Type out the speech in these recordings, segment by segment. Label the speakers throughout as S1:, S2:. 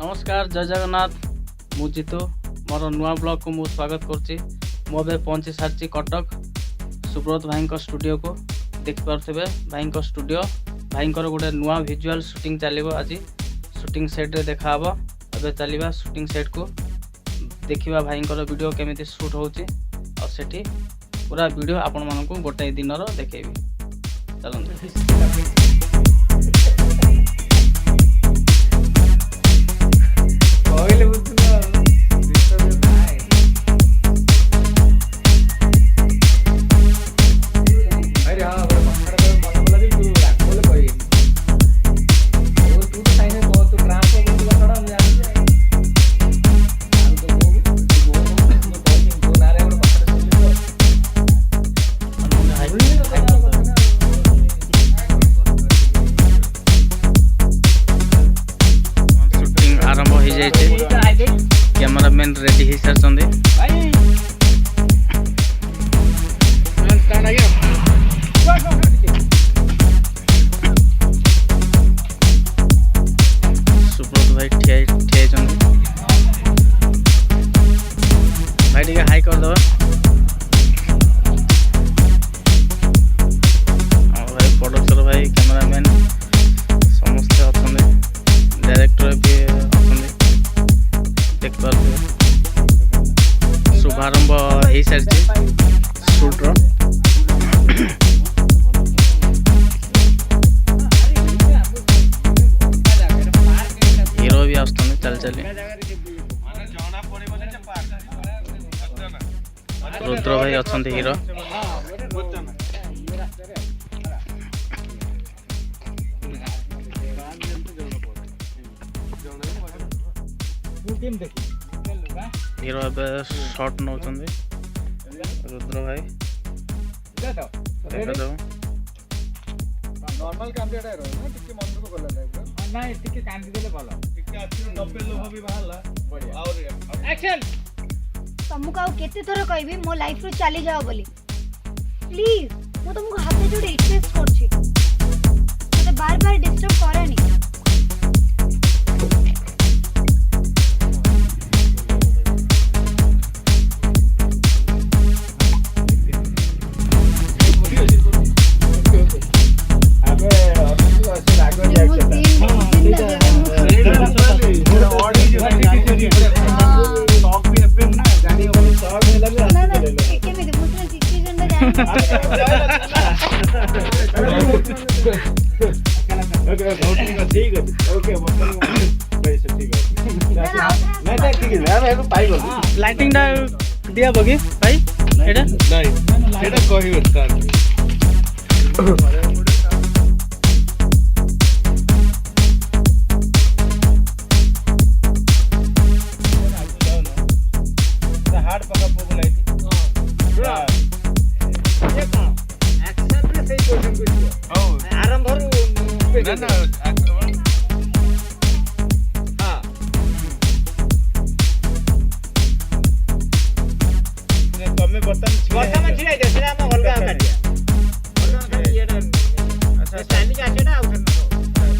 S1: नमस्कार जय जगन्नाथ मु जीतू मोर नुआ ब्लॉग को मु स्वागत करछि। मु बे पहुंची सारछि कटक सुब्रत भाई स्टूडियो को देखि पारथिबे। भाई स्टूडियो भाई गोटे नुआ विजुअल शूटिंग चलिबो। आज शूटिंग सेट रे देखा हबो। अबे चलिबा शूटिंग सेट को देखिबा भाई वीडियो केमिति शूट होछि और सेठी पूरा वीडियो आपण मानकू गोटे दिन रो देखेबी। चलंतु कैमरामैन रेडी ही सर संदे सुब्रत भाई ठिया चंदे भाई टिके हाई कर दो। भाई प्रोड्यूसर भाई कैमरामैन समस्त अच्छा डायरेक्टर भी शुभारंभ हो सारी शूट रो हीरो भी आसते चल चली रुद्र भाई अच्छा हीरो हीरो ଏବେ शॉट नौ रुद्र भाई देखा जाओ
S2: नॉर्मल कैमरा रे ना टिके मन को गला ना ना टिके कांदी देले भलो टिके आछि डबल लोभ भी बाहला बढ़िया और एक्शन
S3: तुमको आउ केते थोर कहबी मो लाइफ रो चली जाओ बोली प्लीज मो तुमको हाथ जोड़े रिक्वेस्ट करछि मते बार बार डिस्टर्ब करनी।
S1: लाइटिंग दिया बगी भाई एटा
S2: नहीं एटा कहि बता हार्ड पका पोको लाइट ये का एक्शन रे सही क्वेश्चन को ओ आरंभ रो ना ना बर्तन में छिड़ाई दे सेना हम हल्का काटिया बर्तन ये अच्छा स्टैंडिंग आके ना उधर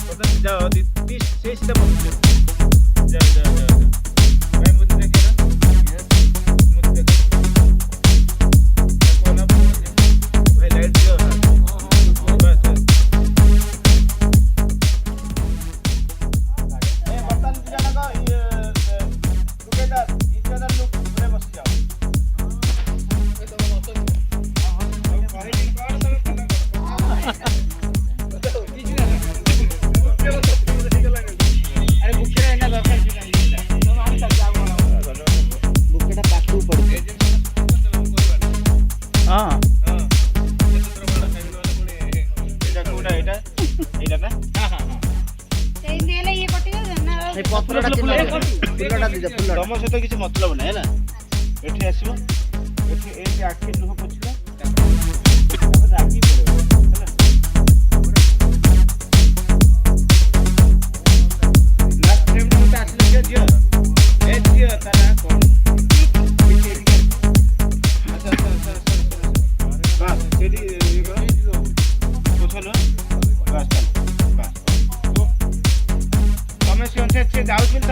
S2: बर्तन जाओ 30 से सीधा पहुंच जा मैं मुझे देखे ना मुझे देखे कोना भाई लाइट दियो बस ये बर्तन जाना का ये टुगेदर इच अदर लुक पूरे बस जाओ तुम सहित किसी मतलब ना है एठी आसबो एठी ए आखि लुह पोछला राखी पड़े हैला लास्ट फ्रेम में आछले के दियो ए दियो तारा कोन अच्छा बस सेडी पोछलो बस बस तमे से जाउछ त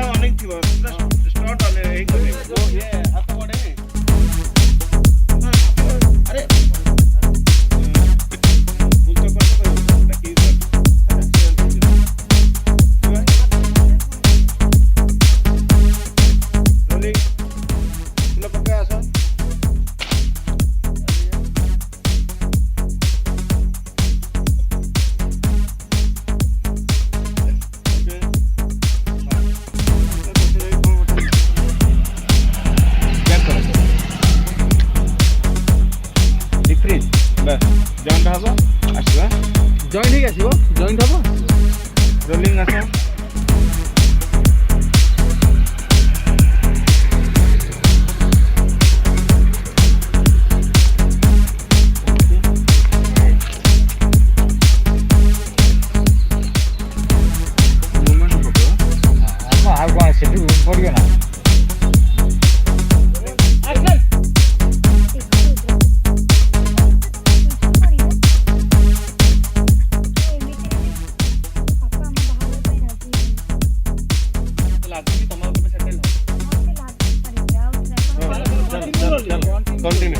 S2: ବାସ୍ ଜଏଣ୍ଟ ହବ ଆସିବା
S4: ଜଏଣ୍ଟ ହେଇକି ଆସିବ ଜଏଣ୍ଟ ହବ
S2: ରୋଲିଂ ଆସ
S4: ଆଉ କ'ଣ ସେଠି ପଡ଼ିବ ନା
S1: ଲାଗୁନି ତମ କେବେ ସେଟେଲ
S2: କଣ୍ଟିନ୍ୟୁ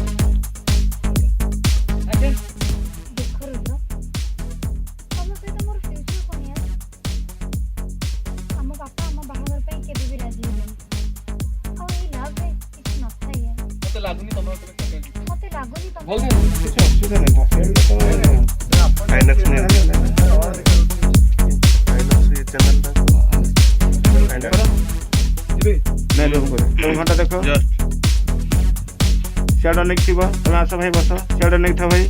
S1: ମତେ ଲାଗୁନି ତମ କେବେ ସେଟେଲ
S2: କିଛି ଅସୁବିଧା ନାହିଁ ଆଇନକ୍ସ ଚ୍ୟାନେଲଟା ନାଇଁ ଲୋକ ତମ ଘଣ୍ଟା ଦେଖ ସିଆଡ଼େ ନେଇକି ଥିବ ତମେ ଆସ ଭାଇ ବସ ସିଆଡ଼େ ନେଇକି ଥାଅ ଭାଇ